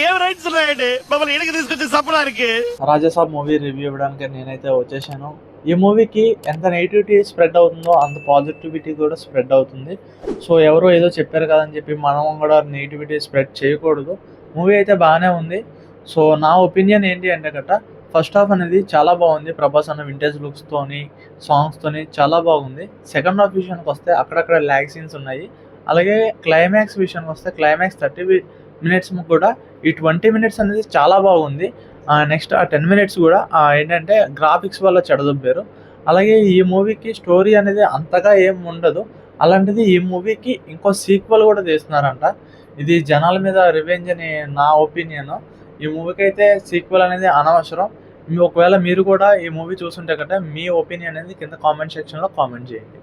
ఏం రైట్స్ ఉన్నాయండి మమ్మల్ని ఇక్కడికి తీసుకొచ్చి చంపడానికి? రాజాసాబ్ మూవీ రివ్యూ ఇవ్వడానికి నేనైతే వచ్చేసాను. ఈ మూవీకి ఎంత నెగిటివిటీ స్ప్రెడ్ అవుతుందో అంత పాజిటివిటీ కూడా స్ప్రెడ్ అవుతుంది. సో ఎవరో ఏదో చెప్పారు కదని చెప్పి మనం కూడా నెగిటివిటీ స్ప్రెడ్ చేయకూడదు. మూవీ అయితే బాగానే ఉంది. సో నా ఒపీనియన్ ఏంటి అంటే గట్ట ఫస్ట్ హాఫ్ అనేది చాలా బాగుంది. ప్రభాస్ అన్న వింటేజ్ లుక్స్తోని సాంగ్స్తోని చాలా బాగుంది. సెకండ్ హాఫ్ విషయానికి వస్తే అక్కడక్కడ ల్యాగ్ సీన్స్ ఉన్నాయి. అలాగే క్లైమాక్స్ విషయానికి వస్తే క్లైమాక్స్ 30 మినిట్స్ కూడా ఈ 20 మినిట్స్ అనేది చాలా బాగుంది. నెక్స్ట్ ఆ 10 మినిట్స్ కూడా ఏంటంటే గ్రాఫిక్స్ వల్ల చెడదొబ్బారు. అలాగే ఈ మూవీకి స్టోరీ అనేది అంతగా ఏం ఉండదు. అలాంటిది ఈ మూవీకి ఇంకో సీక్వెల్ కూడా తీస్తున్నారంట. ఇది జనాల మీద రివెంజ్ అని నా ఒపీనియన్. ఈ మూవీకి అయితే సీక్వెల్ అనేది అనవసరం. ఒకవేళ మీరు కూడా ఈ మూవీ చూసుంటే కనుక మీ ఒపీనియన్ అనేది కింద కామెంట్ సెక్షన్లో కామెంట్ చేయండి.